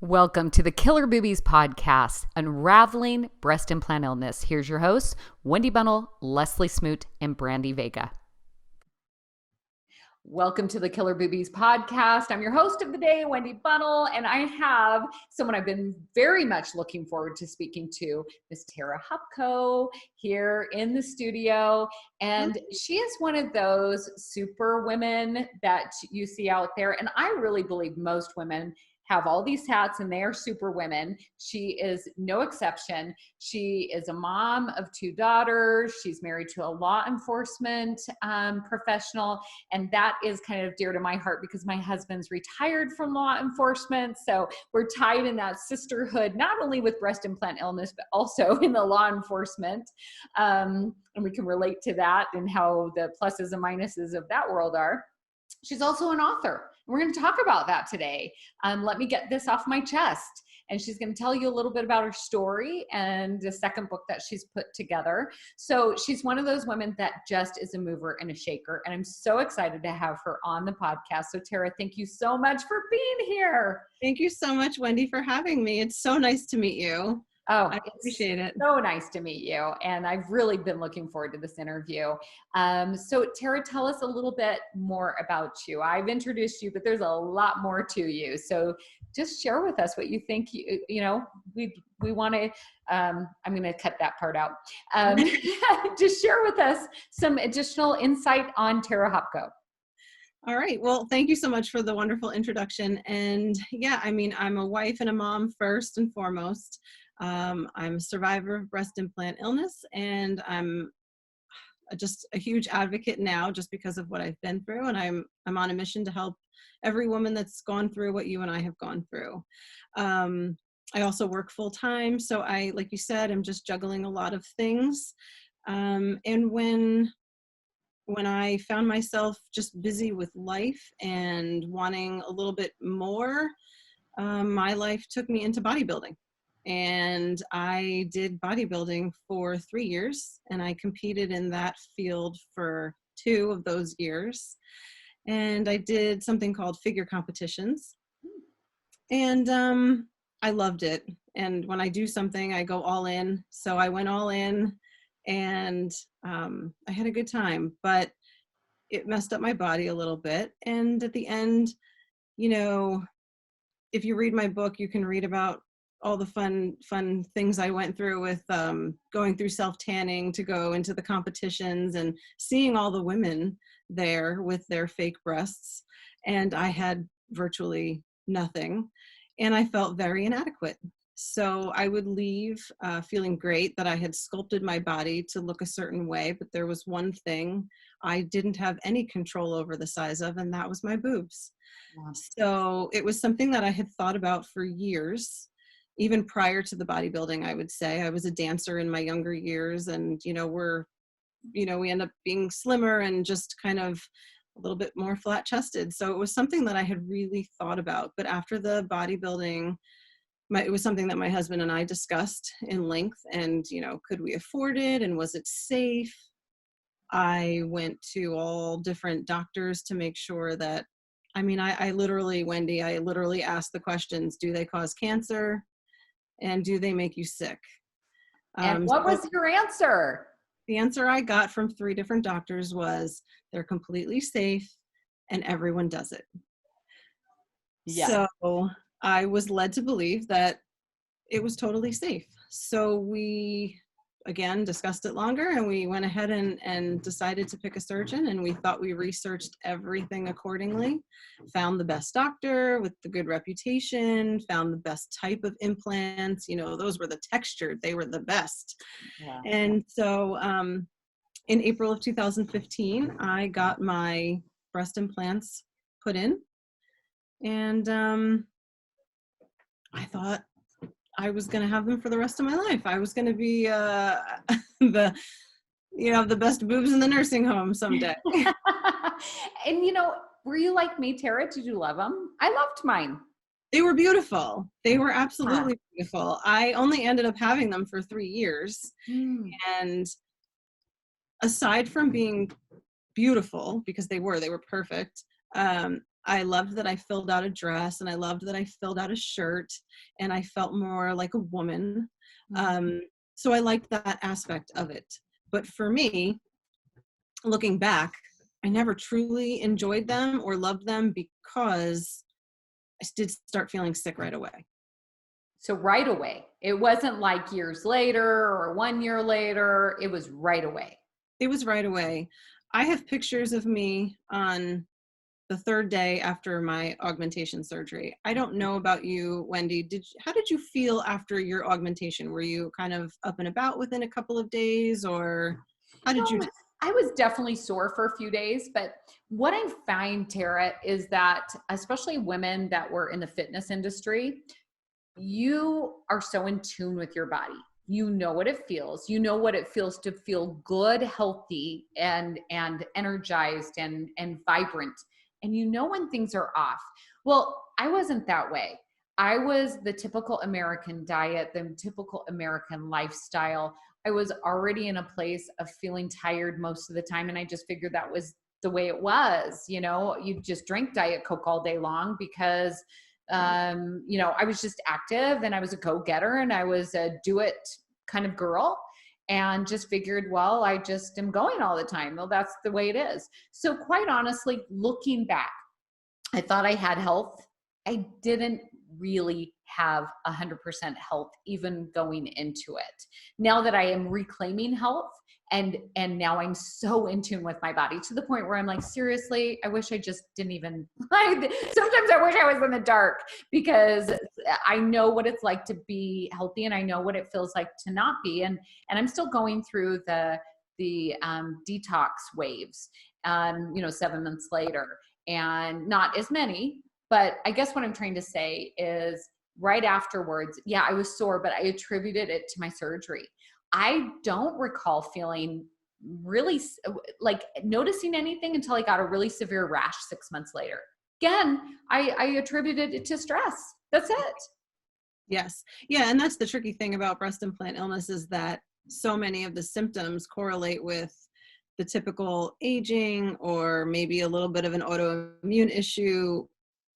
Welcome to the Killer Boobies podcast, Unraveling Breast Implant Illness. Here's your hosts, Wendy Bunnell, Leslie Smoot, and Brandy Vega. Welcome to the Killer Boobies podcast. I'm your host of the day, Wendy Bunnell, and I have someone I've been very much looking forward to speaking to, Miss Tara Hopko, here in the studio. And she is one of those super women that you see out there. And I really believe most women have all these hats and they are super women. She is no exception. She is a mom of 2 daughters. She's married to a law enforcement professional. And that is kind of dear to my heart because my husband's retired from law enforcement. So we're tied in that sisterhood, not only with breast implant illness, but also in the law enforcement. And we can relate to that and how the pluses and minuses of that world are. She's also an author. We're going to talk about that today. Let me get this off my chest. And she's going to tell you a little bit about her story and the second book that she's put together. So she's one of those women that just is a mover and a shaker. And I'm so excited to have her on the podcast. So Tara, thank you so much for being here. Thank you so much, Wendy, for having me. It's so nice to meet you. Oh, I appreciate it. So nice to meet you. And I've really been looking forward to this interview. So Tara, tell us a little bit more about you. I've introduced you, but there's a lot more to you. So just share with us what you think, we want to, I'm going to cut that part out. Just share with us some additional insight on Tara Hopko. All right. Well, thank you so much for the wonderful introduction. And yeah, I'm a wife and a mom first and foremost. I'm a survivor of breast implant illness, and I'm just a huge advocate now just because of what I've been through. And I'm on a mission to help every woman that's gone through what you and I have gone through. I also work full time. So like you said, I'm just juggling a lot of things. And when I found myself just busy with life and wanting a little bit more, my life took me into bodybuilding. And I did bodybuilding for 3 years, and I competed in that field for 2 of those years. And I did something called figure competitions. And I loved it. And when I do something, I go all in. So I went all in, and I had a good time, but it messed up my body a little bit. And at the end, if you read my book, you can read about all the fun things I went through with going through self-tanning to go into the competitions and seeing all the women there with their fake breasts. And I had virtually nothing. And I felt very inadequate. So I would leave feeling great that I had sculpted my body to look a certain way. But there was one thing I didn't have any control over the size of, and that was my boobs. Wow. So it was something that I had thought about for years. Even prior to the bodybuilding, I would say. I was a dancer in my younger years, and we end up being slimmer and just kind of a little bit more flat chested. So it was something that I had really thought about. But after the bodybuilding, it was something that my husband and I discussed in length, and could we afford it, and was it safe? I went to all different doctors to make sure that, I literally, Wendy, asked the questions: do they cause cancer? And do they make you sick? And what was your answer? The answer I got from 3 different doctors was they're completely safe and everyone does it. Yeah. So I was led to believe that it was totally safe. So we, again, discussed it longer, and we went ahead and decided to pick a surgeon, and we thought we researched everything accordingly, found the best doctor with the good reputation, found the best type of implants. Those were the textured, they were the best. Yeah. And so in April of 2015, I got my breast implants put in, and I thought I was going to have them for the rest of my life. I was going to be the best boobs in the nursing home someday. And were you like me, Tara? Did you love them? I loved mine. They were beautiful. They were absolutely beautiful. I only ended up having them for 3 years. And aside from being beautiful, because they were perfect, I loved that I filled out a dress, and I loved that I filled out a shirt, and I felt more like a woman. So I liked that aspect of it. But for me, looking back, I never truly enjoyed them or loved them because I did start feeling sick right away. So right away, it wasn't like years later or 1 year later, it was right away. It was right away. I have pictures of me on the third day after my augmentation surgery. I don't know about you, Wendy. How did you feel after your augmentation? Were you kind of up and about within a couple of days, or how did you do? I was definitely sore for a few days, but what I find, Tara, is that especially women that were in the fitness industry, you are so in tune with your body. You know what it feels. You know what it feels to feel good, healthy, and energized and vibrant. And you know when things are off. Well, I wasn't that way. I was the typical American diet, the typical American lifestyle. I was already in a place of feeling tired most of the time, and I just figured that was the way it was. You know, you just drink Diet Coke all day long because you know, I was just active and I was a go-getter and I was a do-it kind of girl, and just figured, well, I just am going all the time. Well, that's the way it is. So quite honestly, looking back, I thought I had health. I didn't really have 100% health even going into it. Now that I am reclaiming health, and now I'm so in tune with my body to the point where I'm like, seriously, I wish I just didn't even sometimes I wish I was in the dark, because I know what it's like to be healthy and I know what it feels like to not be. And I'm still going through the detox waves, you know, 7 months later, and not as many. But I guess what I'm trying to say is right afterwards, yeah, I was sore, but I attributed it to my surgery. I don't recall feeling really like noticing anything until I got a really severe rash 6 months later. Again, I attributed it to stress. That's it. Yes. Yeah. And that's the tricky thing about breast implant illness, is that so many of the symptoms correlate with the typical aging, or maybe a little bit of an autoimmune issue,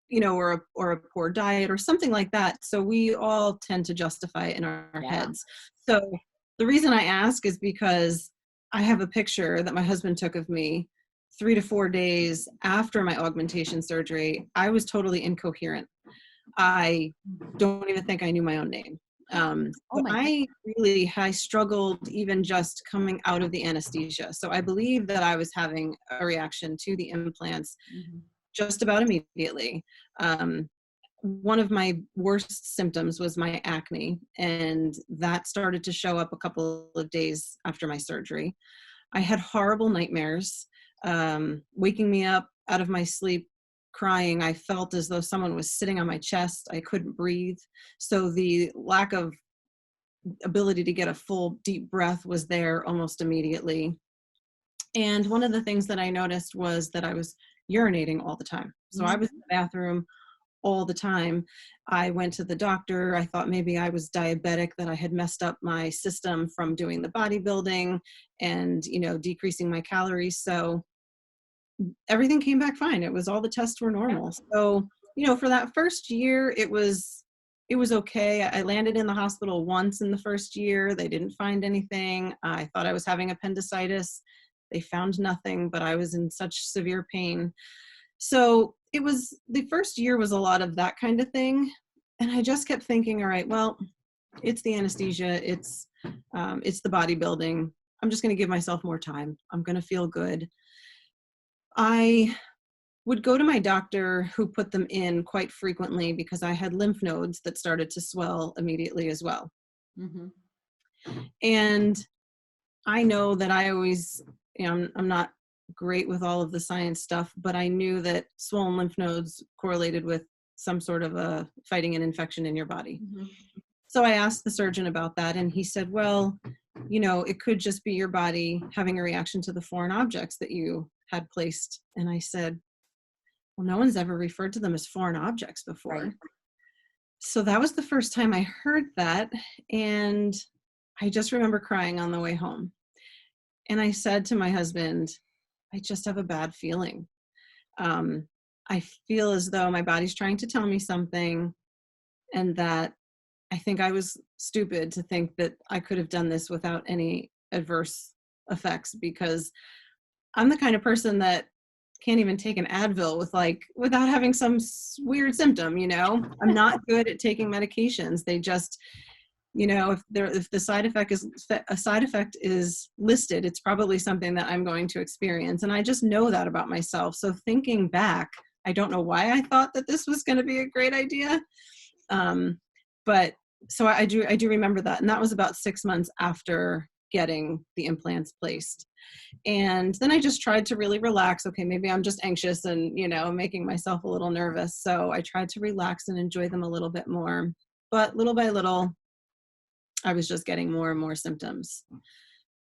you know, or a poor diet or something like that. So we all tend to justify it in our heads. So the reason I ask is because I have a picture that my husband took of me 3 to 4 days after my augmentation surgery. I was totally incoherent. I don't even think I knew my own name. I struggled even just coming out of the anesthesia. So I believe that I was having a reaction to the implants just about immediately. One of my worst symptoms was my acne, and that started to show up a couple of days after my surgery. I had horrible nightmares, waking me up out of my sleep crying. I felt as though someone was sitting on my chest. I couldn't breathe. So the lack of ability to get a full deep breath was there almost immediately. And one of the things that I noticed was that I was urinating all the time. So I was in the bathroom all the time. I went to the doctor. I thought maybe I was diabetic, that I had messed up my system from doing the bodybuilding and, you know, decreasing my calories. So everything came back fine. It was, all the tests were normal. So, you know, for that first year, it was okay. I landed in the hospital once in the first year. They didn't find anything. I thought I was having appendicitis. They found nothing, but I was in such severe pain. So it was, the first year was a lot of that kind of thing. And I just kept thinking, all right, well, it's the anesthesia. It's the bodybuilding. I'm just going to give myself more time. I'm going to feel good. I would go to my doctor, who put them in quite frequently, because I had lymph nodes that started to swell immediately as well. And I know that I always, you know, I'm not great with all of the science stuff, but I knew that swollen lymph nodes correlated with some sort of a fighting an infection in your body. So I asked the surgeon about that, and he said, well, you know, it could just be your body having a reaction to the foreign objects that you had placed. And I said, well, no one's ever referred to them as foreign objects before. Right. So that was the first time I heard that. And I just remember crying on the way home. And I said to my husband, I just have a bad feeling. I feel as though my body's trying to tell me something, and that I think I was stupid to think that I could have done this without any adverse effects, because I'm the kind of person that can't even take an Advil without having some weird symptom, I'm not good at taking medications. They just, if the side effect is listed, it's probably something that I'm going to experience. And I just know that about myself. So thinking back, I don't know why I thought that this was going to be a great idea. But so I do remember that. And that was about 6 months after getting the implants placed. And then I just tried to really relax. Okay, maybe I'm just anxious and, making myself a little nervous. So I tried to relax and enjoy them a little bit more. But little by little, I was just getting more and more symptoms.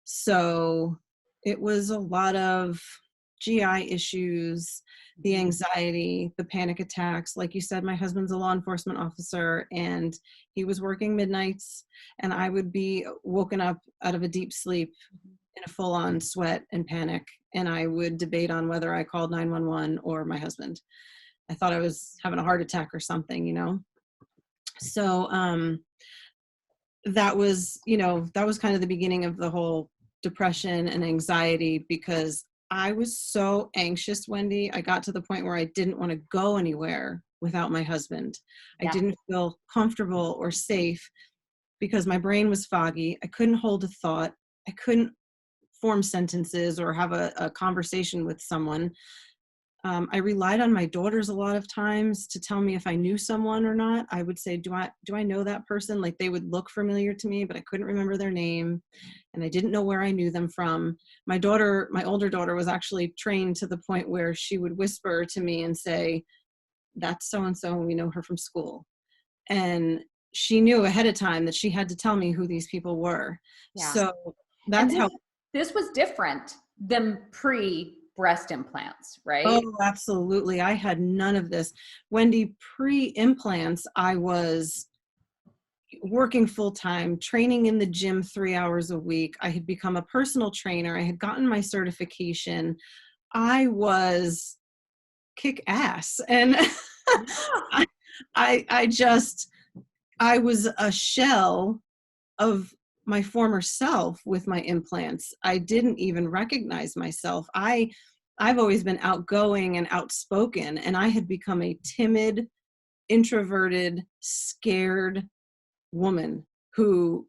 So it was a lot of GI issues, the anxiety, the panic attacks. Like you said, my husband's a law enforcement officer, and he was working midnights, and I would be woken up out of a deep sleep in a full-on sweat and panic, and I would debate on whether I called 911 or my husband. I thought I was having a heart attack or something. So that was kind of the beginning of the whole depression and anxiety, because I was so anxious, Wendy. I got to the point where I didn't want to go anywhere without my husband. Yeah. I didn't feel comfortable or safe because my brain was foggy. I couldn't hold a thought. I couldn't form sentences or have a conversation with someone. I relied on my daughters a lot of times to tell me if I knew someone or not. I would say, do I know that person? Like, they would look familiar to me, but I couldn't remember their name, and I didn't know where I knew them from. My older daughter was actually trained to the point where she would whisper to me and say, that's so-and-so, and we know her from school. And she knew ahead of time that she had to tell me who these people were. Yeah. So that's how. This was different than pre-breast implants, right? Oh, absolutely. I had none of this. Wendy, pre-implants, I was working full-time, training in the gym 3 hours a week. I had become a personal trainer. I had gotten my certification. I was kick ass. And I was a shell of my former self with my implants. I didn't even recognize myself. I've always been outgoing and outspoken, and I had become a timid, introverted, scared woman who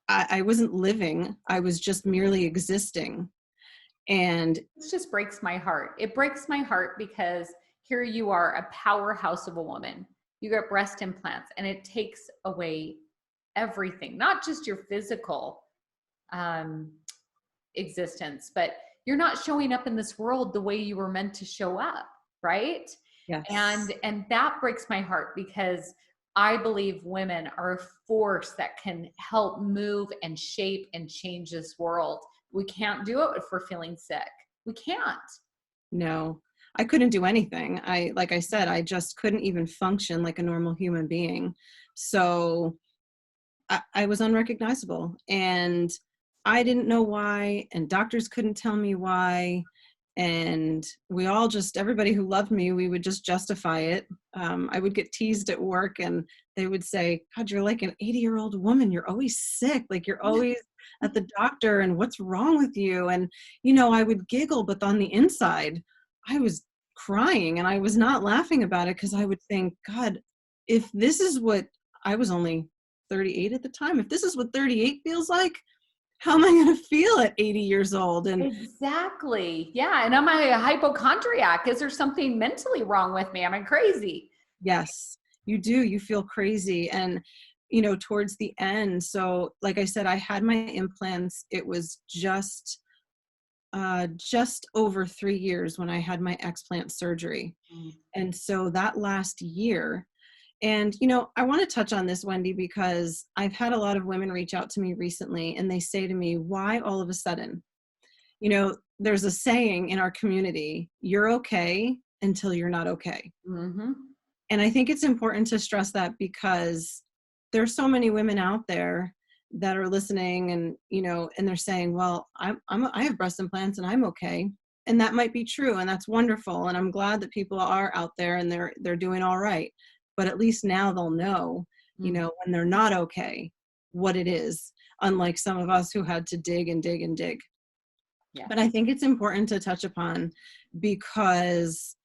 I wasn't living. I was just merely existing. And this just breaks my heart. It breaks my heart because here you are, a powerhouse of a woman. You get breast implants, and it takes away everything, not just your physical existence, but you're not showing up in this world the way you were meant to show up, right? yes. And that breaks my heart, because I believe women are a force that can help move and shape and change this world. We can't do it if we're feeling sick. We can't. No, I couldn't do anything. Like I said, I just couldn't even function like a normal human being. So I was unrecognizable, and I didn't know why, and doctors couldn't tell me why. And everybody who loved me, we would just justify it. I would get teased at work, and they would say, God, you're like an 80-year-old woman. You're always sick. Like, you're always at the doctor, and what's wrong with you? And, I would giggle, but on the inside, I was crying, and I was not laughing about it, because I would think, God, if this is what I was only 38 at the time, if this is what 38 feels like, how am I going to feel at 80 years old? And exactly. Yeah. And am I a hypochondriac? Is there something mentally wrong with me? Am I crazy? yes, you do. You feel crazy. And, towards the end, so like I said, I had my implants. It was just over 3 years when I had my explant surgery. And so that last year, and, I want to touch on this, Wendy, because I've had a lot of women reach out to me recently, and they say to me, why all of a sudden? There's a saying in our community, you're okay until you're not okay. Mm-hmm. And I think it's important to stress that, because there's so many women out there that are listening, and, and they're saying, well, I have breast implants and I'm okay. and that might be true, and that's wonderful, and I'm glad that people are out there and they're doing all right. But at least now they'll know, you know, when they're not okay, what it is, unlike some of us who had to dig and dig and dig. Yeah. But I think it's important to touch upon because,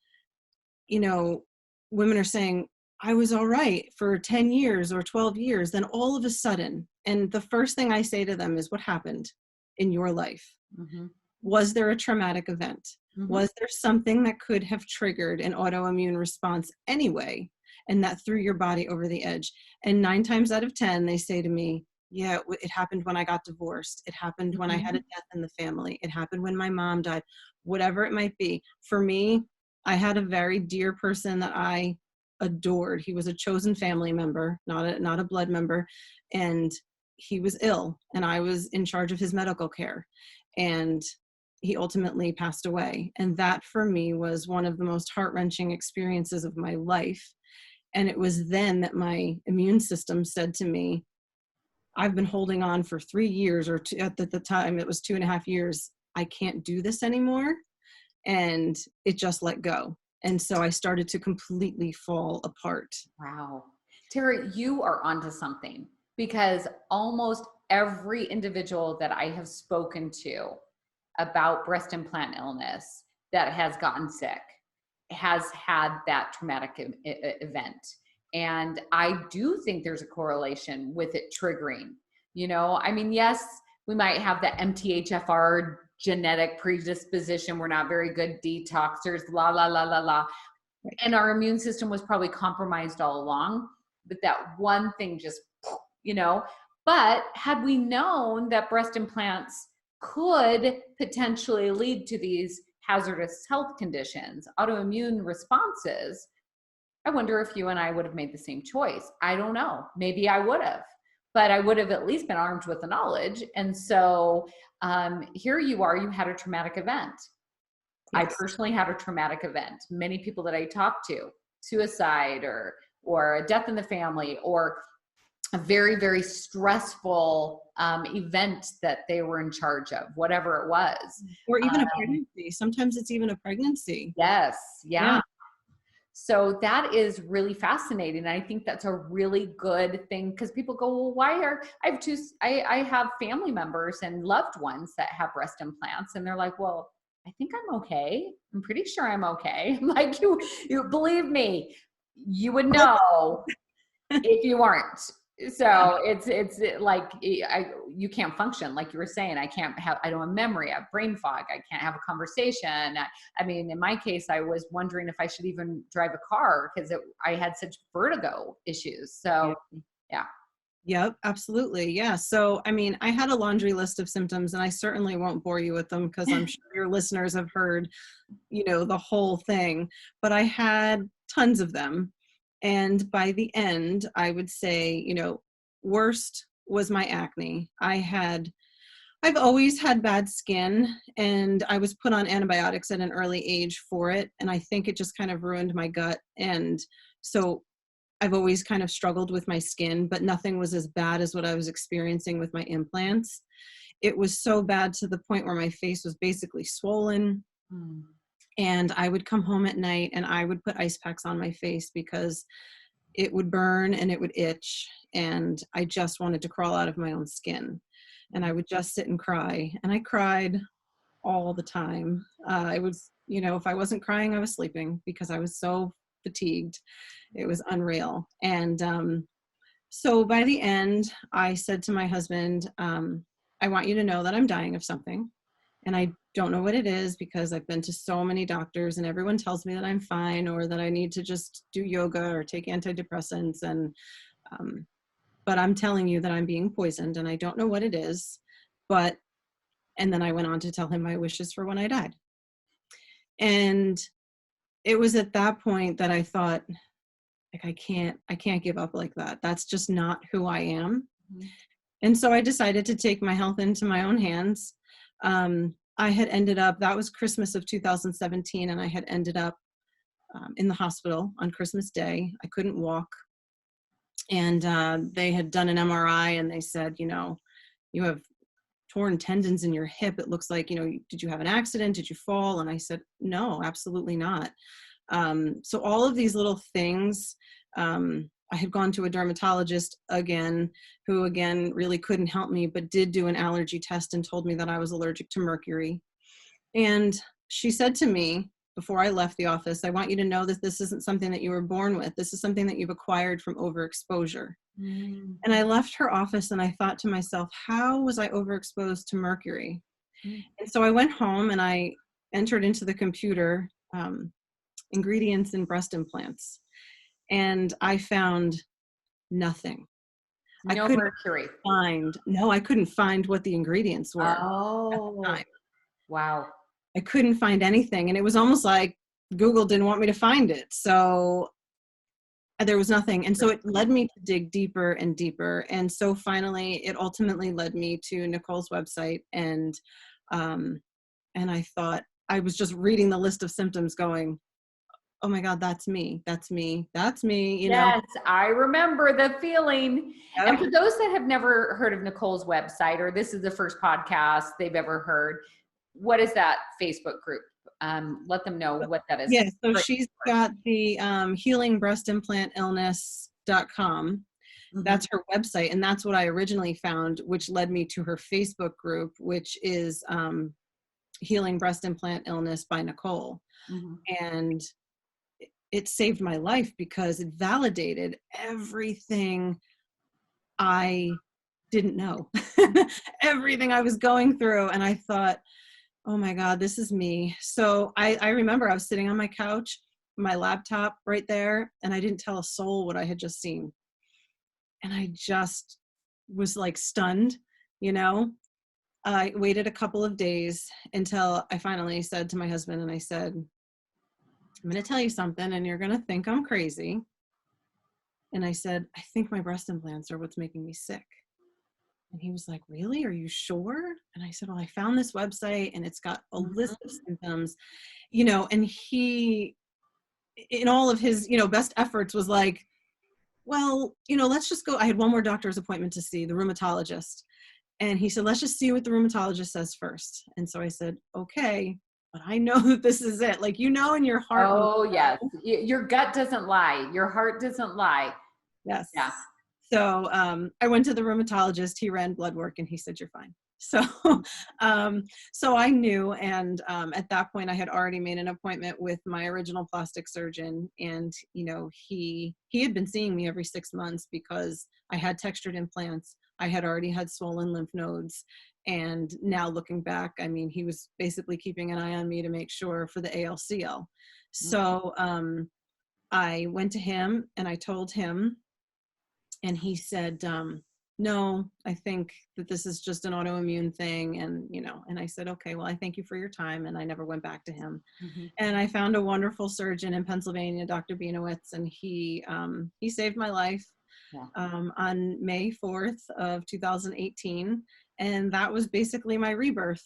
you know, women are saying, I was all right for 10 years or 12 years. Then all of a sudden, and the first thing I say to them is, what happened in your life? Mm-hmm. Was there a traumatic event? Mm-hmm. Was there something that could have triggered an autoimmune response anyway, and that threw your body over the edge? And 9 times out of 10, they say to me, yeah, it happened when I got divorced. It happened when I had a death in the family. It happened when my mom died, whatever it might be. For me, I had a very dear person that I adored. He was a chosen family member, not a blood member. And he was ill, and I was in charge of his medical care. And he ultimately passed away. And that for me was one of the most heart-wrenching experiences of my life. And it was then that my immune system said to me, I've been holding on for 3 years, or at the time it was 2.5 years. I can't do this anymore. And it just let go. And so I started to completely fall apart. Wow. Tara, you are onto something, because almost every individual that I have spoken to about breast implant illness that has gotten sick has had that traumatic event. And I do think there's a correlation with it triggering, you know, I mean, yes, we might have the MTHFR genetic predisposition. We're not very good detoxers, la, la, la, la, la. Right. And our immune system was probably compromised all along, but that one thing just, you know, but had we known that breast implants could potentially lead to these hazardous health conditions, autoimmune responses, I wonder if you and I would have made the same choice. I don't know. Maybe I would have, but I would have at least been armed with the knowledge. And so here you are, you had a traumatic event. Yes. I personally had a traumatic event. Many people that I talked to, suicide or a death in the family, or a very, very stressful event that they were in charge of, whatever it was. Or even a pregnancy. Sometimes it's even a pregnancy. Yes. Yeah. So that is really fascinating. I think that's a really good thing, because people go, well, I have family members and loved ones that have breast implants, and they're like, well, I think I'm okay. I'm pretty sure I'm okay. I'm like, you believe me, you would know if you weren't. So it's like, you can't function. Like you were saying, I don't have memory, I have brain fog. I can't have a conversation. I mean, in my case, I was wondering if I should even drive a car, because I had such vertigo issues. So yeah. Yep, absolutely. Yeah. So, I mean, I had a laundry list of symptoms, and I certainly won't bore you with them, because I'm sure your listeners have heard, you know, the whole thing, but I had tons of them. And by the end, I would say, you know, worst was my acne. I've always had bad skin, and I was put on antibiotics at an early age for it. And I think it just kind of ruined my gut. And so I've always kind of struggled with my skin, but nothing was as bad as what I was experiencing with my implants. It was so bad to the point where my face was basically swollen. And I would come home at night and I would put ice packs on my face because it would burn and it would itch. And I just wanted to crawl out of my own skin. And I would just sit and cry. And I cried all the time. I was, you know, if I wasn't crying, I was sleeping, because I was so fatigued. It was unreal. And so by the end, I said to my husband, I want you to know that I'm dying of something. And I don't know what it is, because I've been to so many doctors and everyone tells me that I'm fine, or that I need to just do yoga or take antidepressants. And, but I'm telling you that I'm being poisoned, and I don't know what it is. And then I went on to tell him my wishes for when I died. And it was at that point that I thought, like, I can't give up like that. That's just not who I am. And so I decided to take my health into my own hands. I had ended up, that was Christmas of 2017, and I had ended up in the hospital on Christmas Day. I couldn't walk. And they had done an MRI, and they said, you know, you have torn tendons in your hip. It looks like, did you have an accident? Did you fall? And I said, no, absolutely not. So all of these little things, I had gone to a dermatologist again, who again really couldn't help me, but did do an allergy test and told me that I was allergic to mercury. And she said to me before I left the office, I want you to know that this isn't something that you were born with. This is something that you've acquired from overexposure. Mm. And I left her office and I thought to myself, how was I overexposed to mercury? Mm. And so I went home and I entered into the computer, ingredients in breast implants. And I found nothing. No mercury. I couldn't find what the ingredients were at Oh, the time. wow. I couldn't find anything. And it was almost like Google didn't want me to find it. So there was nothing. And so it led me to dig deeper and deeper. And so finally, it ultimately led me to Nicole's website. And I thought, I was just reading the list of symptoms going, oh my God, that's me. That's me. That's me. Yes, I remember the feeling. Yep. And for those that have never heard of Nicole's website, or this is the first podcast they've ever heard, what is that Facebook group? Let them know what that is. Yes. So she's got the healingbreastimplantillness.com. Mm-hmm. That's her website. And that's what I originally found, which led me to her Facebook group, which is Healing Breast Implant Illness by Nicole. Mm-hmm. And it saved my life because it validated everything I didn't know, everything I was going through. And I thought, oh my God, this is me. So I remember I was sitting on my couch, my laptop right there, and I didn't tell a soul what I had just seen. And I just was like stunned, I waited a couple of days until I finally said to my husband, and I said, I'm going to tell you something and you're going to think I'm crazy. And I said, I think my breast implants are what's making me sick. And he was like, really? Are you sure? And I said, well, I found this website and it's got a list of symptoms, and he, in all of his, best efforts was like, well, let's just go. I had one more doctor's appointment to see, the rheumatologist. And he said, let's just see what the rheumatologist says first. And so I said, okay, but I know that this is it. Like, in your heart. Oh, yes. Your gut doesn't lie. Your heart doesn't lie. Yes. Yeah. So I went to the rheumatologist. He ran blood work and he said, you're fine. So so I knew. And at that point, I had already made an appointment with my original plastic surgeon. And, he had been seeing me every 6 months because I had textured implants. I had already had swollen lymph nodes. And now looking back, I mean, he was basically keeping an eye on me to make sure for the ALCL. So I went to him and I told him, and he said, no, I think that this is just an autoimmune thing. And, and I said, okay, well, I thank you for your time. And I never went back to him. Mm-hmm. And I found a wonderful surgeon in Pennsylvania, Dr. Binowitz, and he saved my life. Yeah. On May 4th of 2018. And that was basically my rebirth.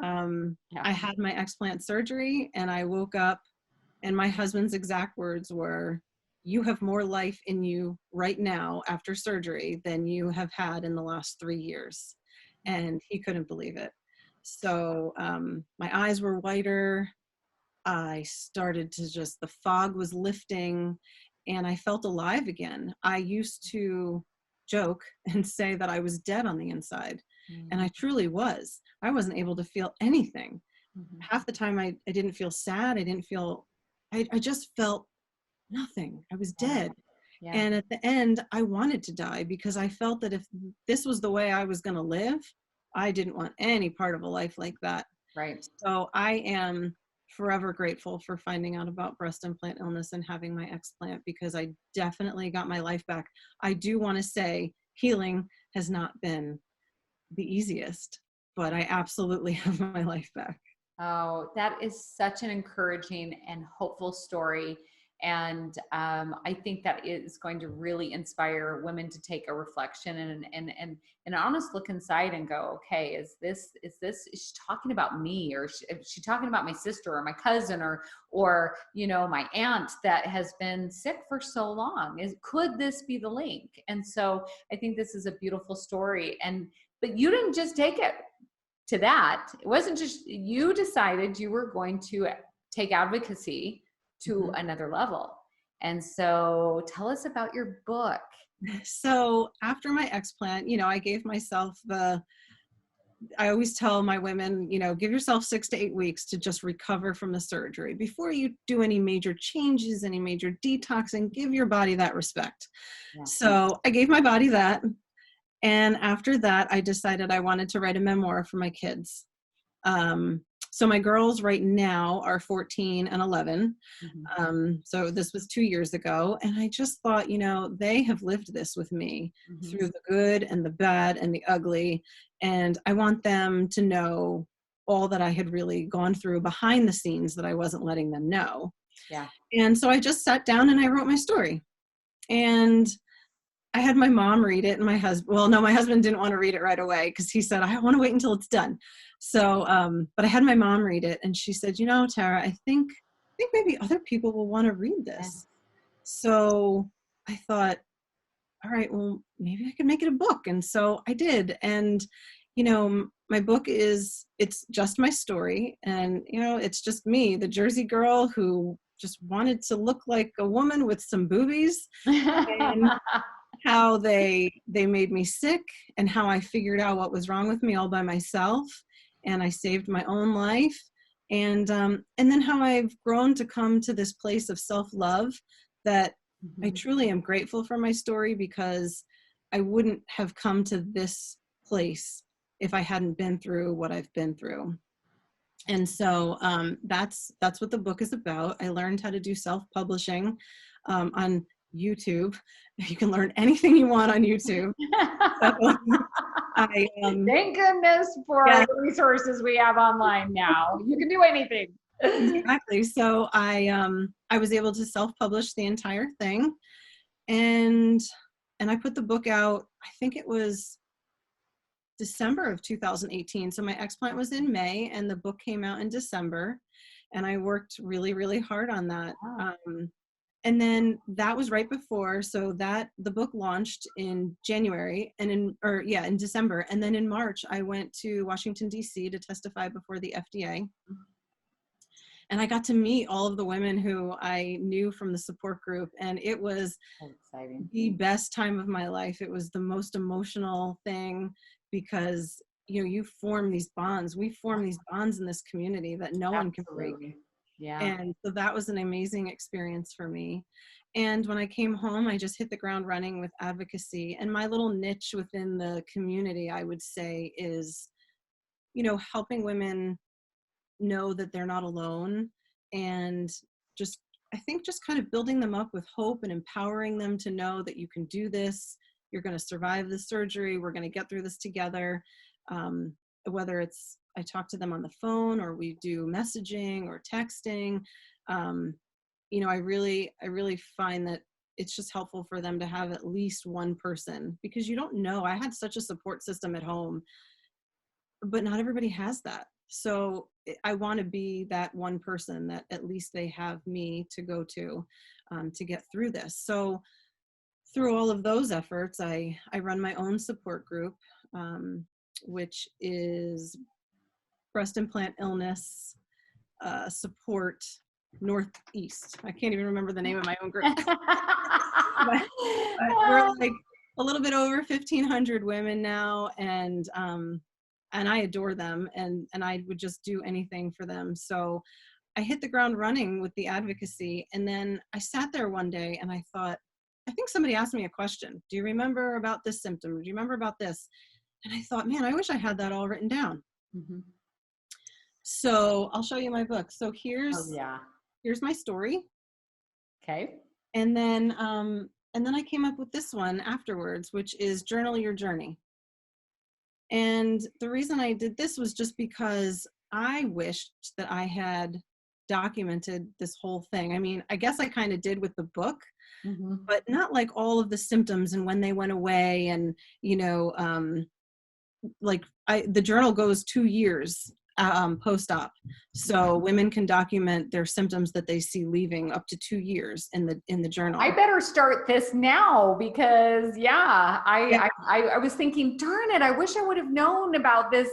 I had my explant surgery and I woke up and my husband's exact words were, you have more life in you right now after surgery than you have had in the last 3 years. And he couldn't believe it. So my eyes were whiter. I started to the fog was lifting and I felt alive again. I used to joke and say that I was dead on the inside. Mm-hmm. And I truly was. I wasn't able to feel anything. Mm-hmm. Half the time I didn't feel sad. I just felt nothing. I was dead. Yeah. And at the end, I wanted to die because I felt that if this was the way I was going to live, I didn't want any part of a life like that. Right. So I am forever grateful for finding out about breast implant illness and having my explant because I definitely got my life back. I do want to say healing has not been the easiest, but I absolutely have my life back. Oh, that is such an encouraging and hopeful story. And I think that is going to really inspire women to take a reflection and an honest look inside and go, okay, is she talking about me, or is she talking about my sister or my cousin or my aunt that has been sick for so long? Could this be the link? And so I think this is a beautiful story. But you didn't just take it to that, it wasn't just you decided you were going to take advocacy to another level. And so tell us about your book. So after my explant, I gave myself I always tell my women, give yourself 6 to 8 weeks to just recover from the surgery before you do any major changes, any major detoxing. Give your body that respect. Yeah. So I gave my body that. And after that, I decided I wanted to write a memoir for my kids. So my girls right now are 14 and 11. So this was 2 years ago. And I just thought, they have lived this with me through the good and the bad and the ugly. And I want them to know all that I had really gone through behind the scenes that I wasn't letting them know. Yeah. And so I just sat down and I wrote my story. And I had my mom read it, and my husband didn't want to read it right away because he said, I want to wait until it's done. So, but I had my mom read it, and she said, Tara, I think maybe other people will want to read this. Yeah. So I thought, all right, well, maybe I could make it a book. And so I did. And, my book it's just my story. And, it's just me, the Jersey girl who just wanted to look like a woman with some boobies. And how they made me sick, and how I figured out what was wrong with me all by myself, and I saved my own life, and then how I've grown to come to this place of self-love that I truly am grateful for my story, because I wouldn't have come to this place if I hadn't been through what I've been through. And so that's what the book is about. I learned how to do self-publishing on YouTube. You can learn anything you want on YouTube. Thank goodness for the resources we have online now. You can do anything. Exactly. So I was able to self-publish the entire thing, and I put the book out, I think it was December of 2018. So my explant was in May, and the book came out in December, and I worked really, really hard on that. Wow. And then that was right before, so that the book launched in January, and in December. And then in March, I went to Washington, D.C. to testify before the FDA. And I got to meet all of the women who I knew from the support group. And it was exciting. The best time of my life. It was the most emotional thing, because, you form these bonds. We form these bonds in this community that no one can break. Yeah. And so that was an amazing experience for me. And when I came home, I just hit the ground running with advocacy. And my little niche within the community, I would say, is, helping women know that they're not alone, and I think just kind of building them up with hope and empowering them to know that you can do this. You're going to survive the surgery. We're going to get through this together. Whether it's I talk to them on the phone, or we do messaging or texting. I really find that it's just helpful for them to have at least one person, because you don't know. I had such a support system at home, but not everybody has that. So I want to be that one person that at least they have me to go to get through this. So through all of those efforts, I run my own support group, which is breast implant illness support Northeast. I can't even remember the name of my own group. but we're like a little bit over 1,500 women now, and I adore them, and I would just do anything for them. So I hit the ground running with the advocacy, and then I sat there one day and I thought, I think somebody asked me a question. Do you remember about this symptom? Do you remember about this? And I thought, man, I wish I had that all written down. So I'll show you my book. So here's my story. Okay. And then I came up with this one afterwards, which is Journal Your Journey. And the reason I did this was just because I wished that I had documented this whole thing. I mean, I guess I kind of did with the book, but not like all of the symptoms and when they went away. And, the journal goes 2 years post-op. So women can document their symptoms that they see leaving up to 2 years in the journal. I better start this now because I was thinking, darn it, I wish I would have known about this,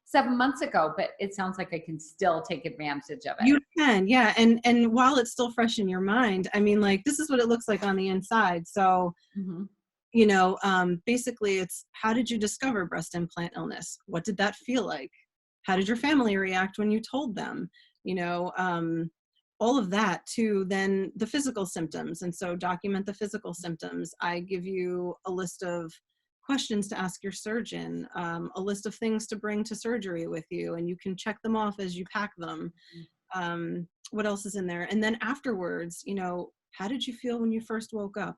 7 months ago, but it sounds like I can still take advantage of it. You can, yeah. And while it's still fresh in your mind, I mean, like, this is what it looks like on the inside. So, basically it's, how did you discover breast implant illness? What did that feel like? How did your family react when you told them? All of that, to then the physical symptoms. And so document the physical symptoms. I give you a list of questions to ask your surgeon, a list of things to bring to surgery with you, and you can check them off as you pack them. What else is in there? And then afterwards, how did you feel when you first woke up?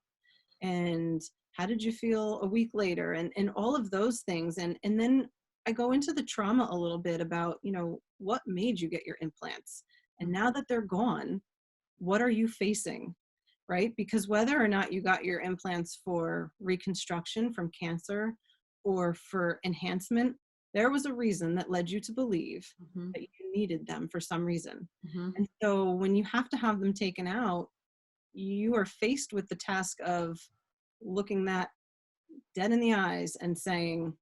And how did you feel a week later? And all of those things. And then I go into the trauma a little bit about, what made you get your implants? And now that they're gone, what are you facing, right? Because whether or not you got your implants for reconstruction from cancer or for enhancement, there was a reason that led you to believe that you needed them for some reason. And so when you have to have them taken out, you are faced with the task of looking that dead in the eyes and saying,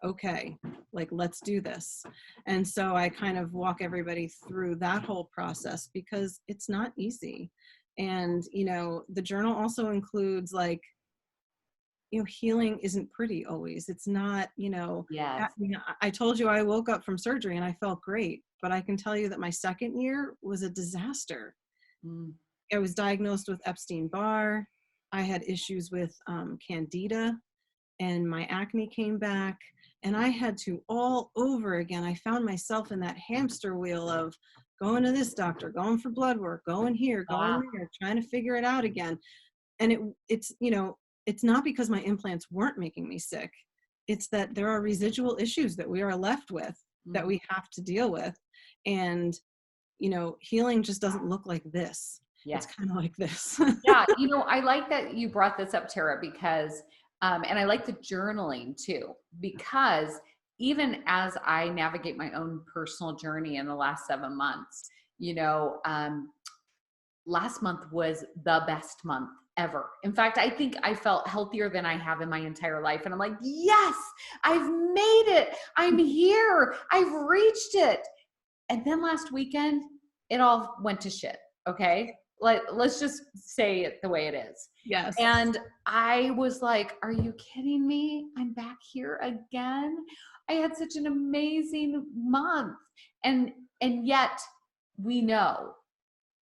okay, like, let's do this. And so I kind of walk everybody through that whole process because it's not easy. And, the journal also includes, like, healing isn't pretty always. It's not, Yes. I told you I woke up from surgery and I felt great, but I can tell you that my second year was a disaster. I was diagnosed with Epstein-Barr. I had issues with candida, and my acne came back. And I had to all over again. I found myself in that hamster wheel of going to this doctor, going for blood work, going here, going there, trying to figure it out again. And it's not because my implants weren't making me sick. It's that there are residual issues that we are left with that we have to deal with. And, healing just doesn't look like this. Yes. It's kind of like this. Yeah. I like that you brought this up, Tara, because and I like the journaling too, because even as I navigate my own personal journey in the last 7 months, last month was the best month ever. In fact, I think I felt healthier than I have in my entire life. And I'm like, yes, I've made it. I'm here. I've reached it. And then last weekend, it all went to shit. Okay. Let's just say it the way it is. Yes. And I was like, are you kidding me? I'm back here again. I had such an amazing month. And yet we know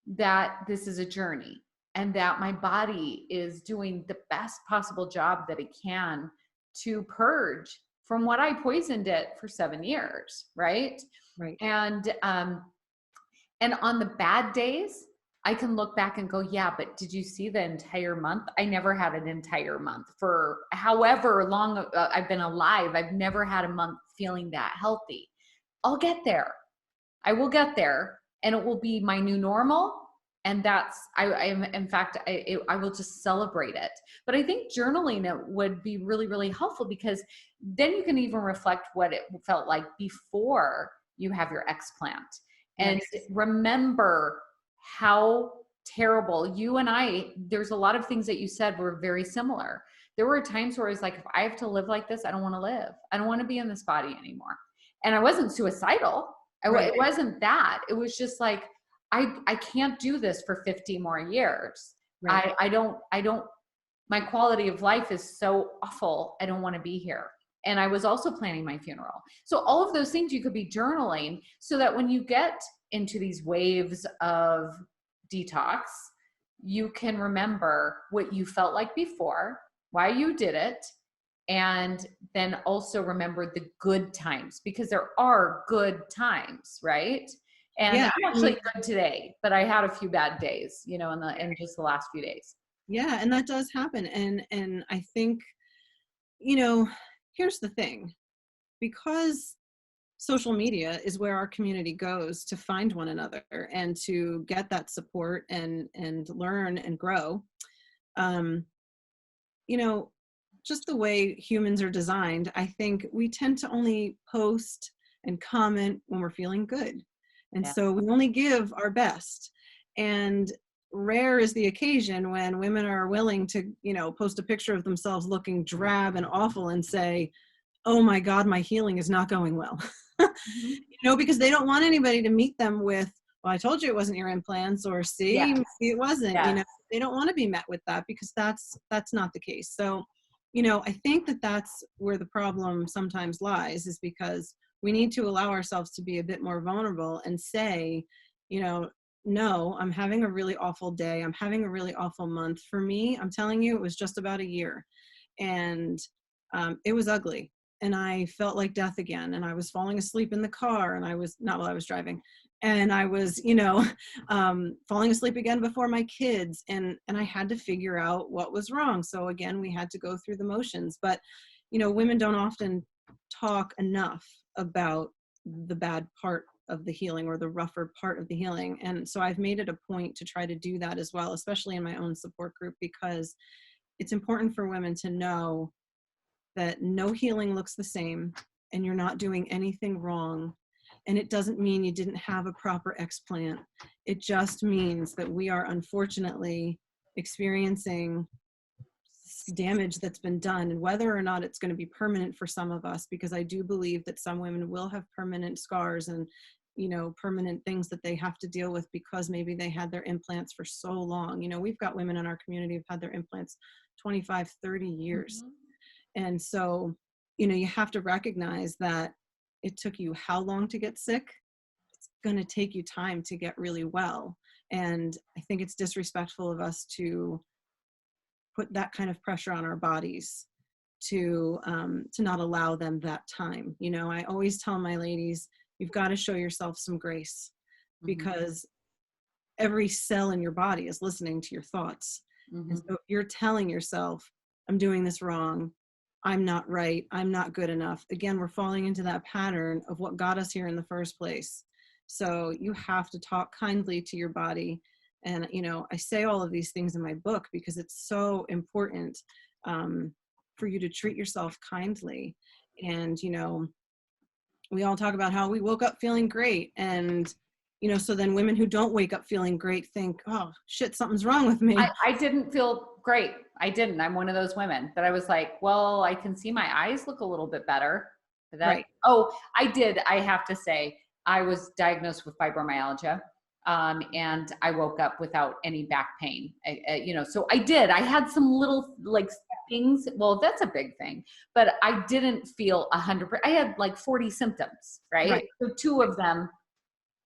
that this is a journey and that my body is doing the best possible job that it can to purge from what I poisoned it for 7 years. Right. Right. And on the bad days, I can look back and go, yeah, but did you see the entire month? I never had an entire month for however long I've been alive. I've never had a month feeling that healthy. I'll get there. I will get there, and it will be my new normal. And that's, in fact, I will just celebrate it. But I think journaling it would be really, really helpful, because then you can even reflect what it felt like before you have your explant. And remember how terrible you and there's a lot of things that you said were very similar. There were times where I was like, if I have to live like this, I don't want to live. I don't want to be in this body anymore. And I wasn't suicidal. It wasn't that. It was just like, I can't do this for 50 more years. Right. I don't, my quality of life is so awful. I don't want to be here. And I was also planning my funeral. So all of those things you could be journaling, so that when you get into these waves of detox, you can remember what you felt like before, why you did it, and then also remember the good times, because there are good times, right? And I'm actually good today, but I had a few bad days, in just the last few days. Yeah, and that does happen. And I think, here's the thing, because social media is where our community goes to find one another and to get that support and learn and grow. Just the way humans are designed, I think we tend to only post and comment when we're feeling good. And Yeah. so we only give our best. And rare is the occasion when women are willing to, post a picture of themselves looking drab and awful and say, oh my God, my healing is not going well. Because they don't want anybody to meet them with, well, I told you it wasn't your implants, or see, Yes. maybe it wasn't. Yes. They don't want to be met with that, because that's not the case. So, I think that that's where the problem sometimes lies, is because we need to allow ourselves to be a bit more vulnerable and say, no, I'm having a really awful day. I'm having a really awful month. For me, I'm telling you, it was just about a year, and it was ugly. And I felt like death again. And I was falling asleep in the car, and I was not while I was driving. And I was, falling asleep again before my kids. And I had to figure out what was wrong. So again, we had to go through the motions. But, women don't often talk enough about the bad part of the healing, or the rougher part of the healing. And so I've made it a point to try to do that as well, especially in my own support group, because it's important for women to know that no healing looks the same, and you're not doing anything wrong. And it doesn't mean you didn't have a proper explant. It just means that we are unfortunately experiencing damage that's been done, and whether or not it's going to be permanent for some of us, because I do believe that some women will have permanent scars and permanent things that they have to deal with, because maybe they had their implants for so long. We've got women in our community who've had their implants 25, 30 years. And so, you have to recognize that it took you how long to get sick? It's going to take you time to get really well. And I think it's disrespectful of us to put that kind of pressure on our bodies to not allow them that time. I always tell my ladies, you've got to show yourself some grace, because every cell in your body is listening to your thoughts. And so if you're telling yourself, I'm doing this wrong, I'm not right, I'm not good enough, again, we're falling into that pattern of what got us here in the first place. So you have to talk kindly to your body. And, I say all of these things in my book because it's so important for you to treat yourself kindly. And, we all talk about how we woke up feeling great. And, so then women who don't wake up feeling great think, oh, shit, something's wrong with me. I didn't feel great. I didn't. I'm one of those women that I was like, well, I can see my eyes look a little bit better. Right. Oh, I did. I have to say, I was diagnosed with fibromyalgia. And I woke up without any back pain, so I did. I had some little things. Well, that's a big thing, but I didn't feel 100%. I had 40 symptoms, right? So 2 of them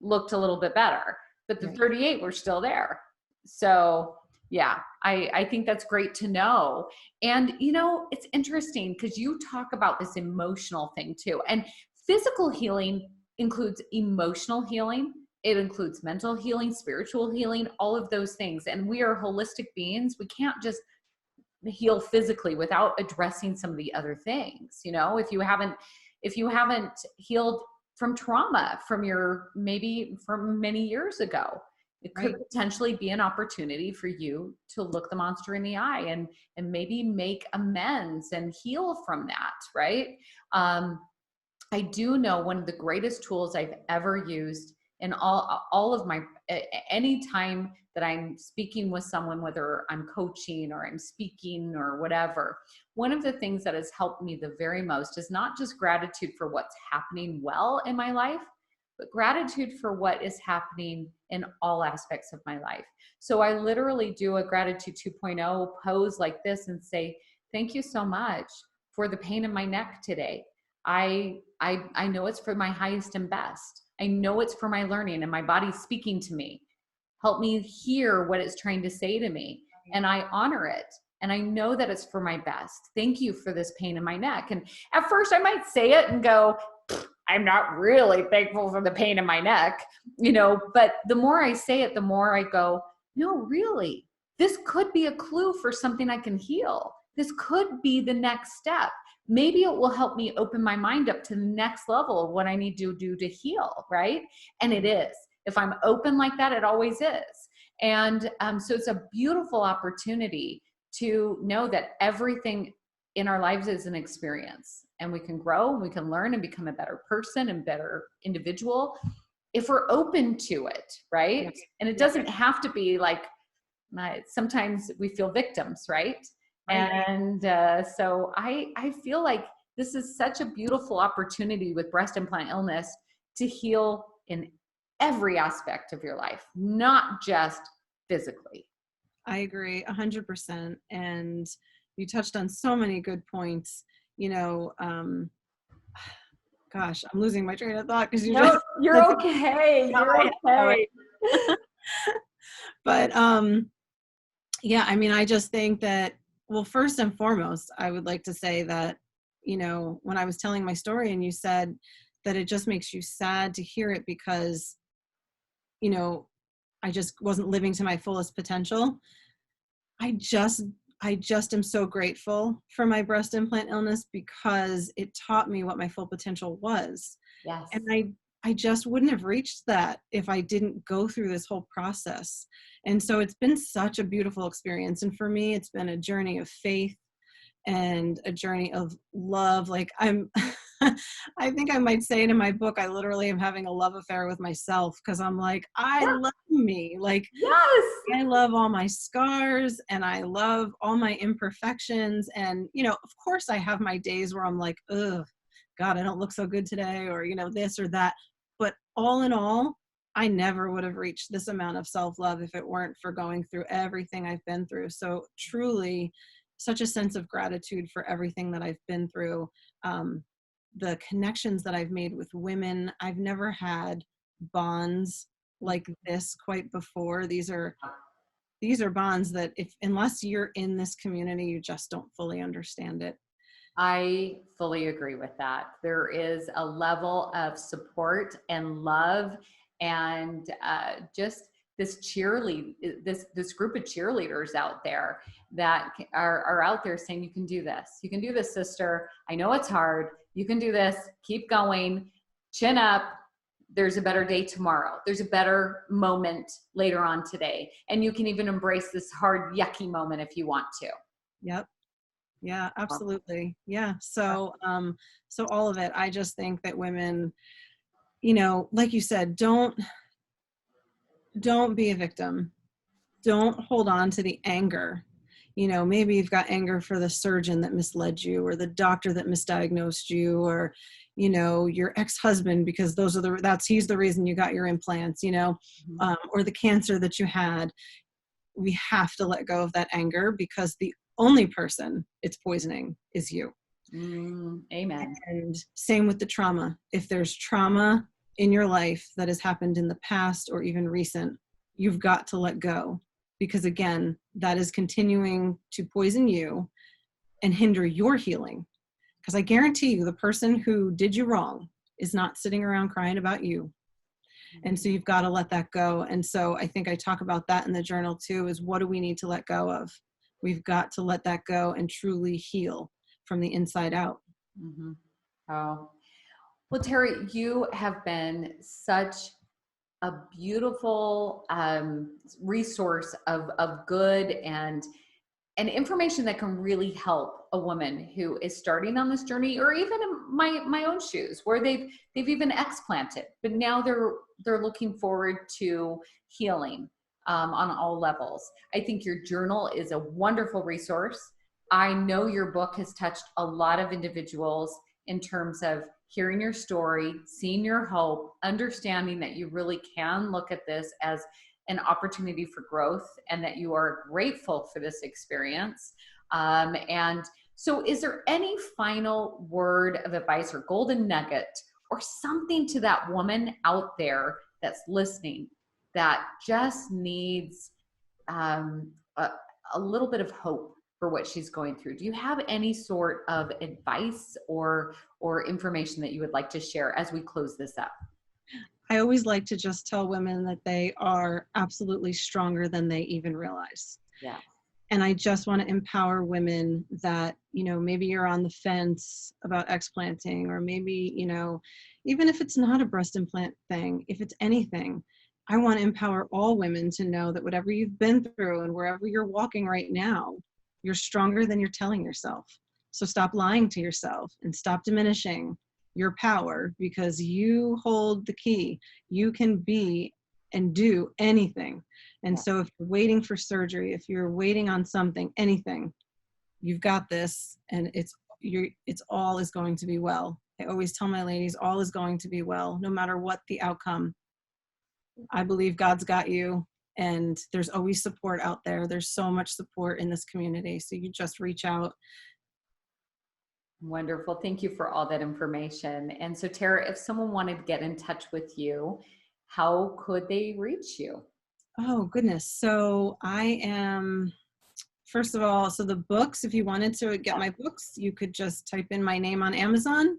looked a little bit better, but the 38 were still there. So yeah, I think that's great to know. And, it's interesting because you talk about this emotional thing too. And physical healing includes emotional healing. It includes mental healing, spiritual healing, all of those things. And we are holistic beings. We can't just heal physically without addressing some of the other things. If you haven't healed from trauma from many years ago, it could potentially be an opportunity for you to look the monster in the eye and maybe make amends and heal from that. Right. I do know one of the greatest tools I've ever used in all of my, any time that I'm speaking with someone, whether I'm coaching or I'm speaking or whatever, one of the things that has helped me the very most is not just gratitude for what's happening well in my life, but gratitude for what is happening in all aspects of my life. So I literally do a gratitude 2.0 pose like this and say, thank you so much for the pain in my neck today. I know it's for my highest and best. I know it's for my learning and my body's speaking to me. Help me hear what it's trying to say to me. And I honor it. And I know that it's for my best. Thank you for this pain in my neck. And at first I might say it and go, I'm not really thankful for the pain in my neck, but the more I say it, the more I go, no, really, this could be a clue for something I can heal. This could be the next step. Maybe it will help me open my mind up to the next level of what I need to do to heal, right? And it is. If I'm open like that, it always is. And so it's a beautiful opportunity to know that everything in our lives is an experience, and we can grow and we can learn and become a better person and better individual if we're open to it, right? Yes. And it doesn't have to be like, sometimes we feel victims, right? Right. And so I feel like this is such a beautiful opportunity with breast implant illness to heal in every aspect of your life, not just physically. I agree 100%. And you touched on so many good points. You know, gosh, I'm losing my train of thought because you just No, you're okay. You're okay. but yeah, I mean, I just think that, well, first and foremost, I would like to say that, you know, when I was telling my story and you said that it just makes you sad to hear it because, you know, I just wasn't living to my fullest potential. I just am so grateful for my breast implant illness because it taught me what my full potential was. Yes. And I just wouldn't have reached that if I didn't go through this whole process. And so it's been such a beautiful experience. And for me, it's been a journey of faith and a journey of love. Like I think I might say it in my book, I literally am having a love affair with myself because I'm like, I love me. Like, Yes. I love all my scars and I love all my imperfections. And, you know, of course I have my days where I'm like, ugh, God, I don't look so good today, or, you know, this or that. But all in all, I never would have reached this amount of self-love if it weren't for going through everything I've been through. So truly, such a sense of gratitude for everything that I've been through. The connections that I've made with women, I've never had bonds like this quite before. These are bonds that unless you're in this community, you just don't fully understand it. I fully agree with that. There is a level of support and love, and just this this group of cheerleaders out there that are out there saying, you can do this. You can do this, sister. I know it's hard. You can do this. Keep going. Chin up. There's a better day tomorrow. There's a better moment later on today. And you can even embrace this hard, yucky moment if you want to. Yep. Yeah, absolutely. Yeah. So, so all of it, I just think that women, you know, like you said, don't be a victim. Don't hold on to the anger. You know, maybe you've got anger for the surgeon that misled you, or the doctor that misdiagnosed you, or, you know, your ex-husband, because he's the reason you got your implants, you know, or the cancer that you had. We have to let go of that anger because the only person it's poisoning is you. Amen. And same with the trauma. If there's trauma in your life that has happened in the past or even recent, you've got to let go, because again, that is continuing to poison you and hinder your healing. Because I guarantee you, the person who did you wrong is not sitting around crying about you. And so you've got to let that go. And so I think I talk about that in the journal too, is what do we need to let go of? We've got to let that go and truly heal from the inside out. Mm-hmm. Oh, well, Terry, you have been such a beautiful resource of good and information that can really help a woman who is starting on this journey, or even in my own shoes, where they've even explanted, but now they're looking forward to healing on all levels. I think your journal is a wonderful resource. I know your book has touched a lot of individuals in terms of hearing your story, seeing your hope, understanding that you really can look at this as an opportunity for growth, and that you are grateful for this experience. And so is there any final word of advice or golden nugget or something to that woman out there that's listening that just needs a little bit of hope for what she's going through? Do you have any sort of advice or information that you would like to share as we close this up? I always like to just tell women that they are absolutely stronger than they even realize. Yeah. And I just want to empower women that, you know, maybe you're on the fence about explanting, or maybe, you know, even if it's not a breast implant thing, if it's anything, I want to empower all women to know that whatever you've been through and wherever you're walking right now, you're stronger than you're telling yourself. So stop lying to yourself and stop diminishing your power, because you hold the key. You can be and do anything. And so if you're waiting for surgery, if you're waiting on something, anything, you've got this, and it's all is going to be well. I always tell my ladies, all is going to be well, no matter what the outcome. I believe God's got you, and there's always support out there. There's so much support in this community. So you just reach out. Wonderful. Thank you for all that information. And so Tara, if someone wanted to get in touch with you, how could they reach you? Oh, goodness. So I am, first of all, so the books, if you wanted to get my books, you could just type in my name on Amazon,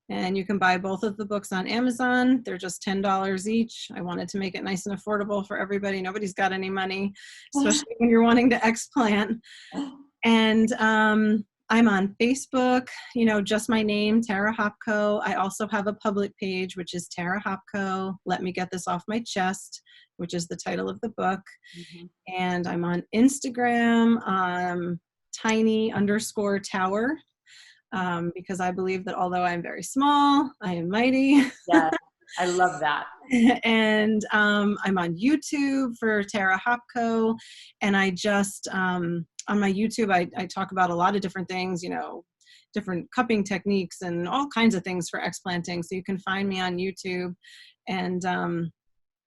and you can buy both of the books on Amazon. They're just $10 each. I wanted to make it nice and affordable for everybody. Nobody's got any money, especially when you're wanting to explant. And I'm on Facebook, just my name, Tara Hopko. I also have a public page, which is Tara Hopko, Let Me Get This Off My Chest, which is the title of the book. Mm-hmm. And I'm on Instagram, tiny_tower, because I believe that although I'm very small, I am mighty. Yeah, I love that. And I'm on YouTube for Tara Hopko. And I just, on my YouTube, I talk about a lot of different things, different cupping techniques and all kinds of things for explanting. So you can find me on YouTube. And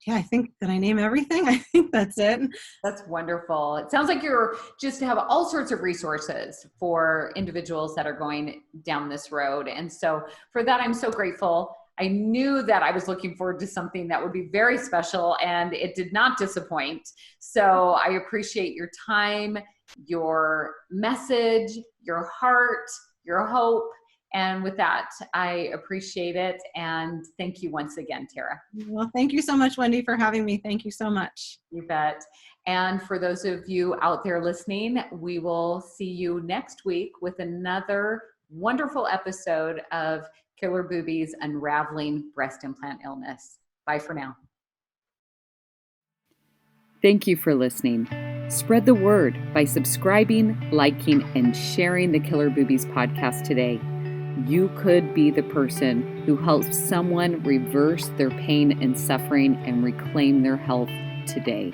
I think that I name everything. I think that's it. That's wonderful. It sounds like you're just to have all sorts of resources for individuals that are going down this road. And so for that, I'm so grateful. I knew that I was looking forward to something that would be very special, and it did not disappoint. So I appreciate your time, your message, your heart, your hope. And with that, I appreciate it. And thank you once again, Tara. Well, thank you so much, Wendy, for having me. Thank you so much. You bet. And for those of you out there listening, we will see you next week with another wonderful episode of Killer Boobies Unraveling Breast Implant Illness. Bye for now. Thank you for listening. Spread the word by subscribing, liking, and sharing the Killer Boobies podcast today. You could be the person who helps someone reverse their pain and suffering and reclaim their health today.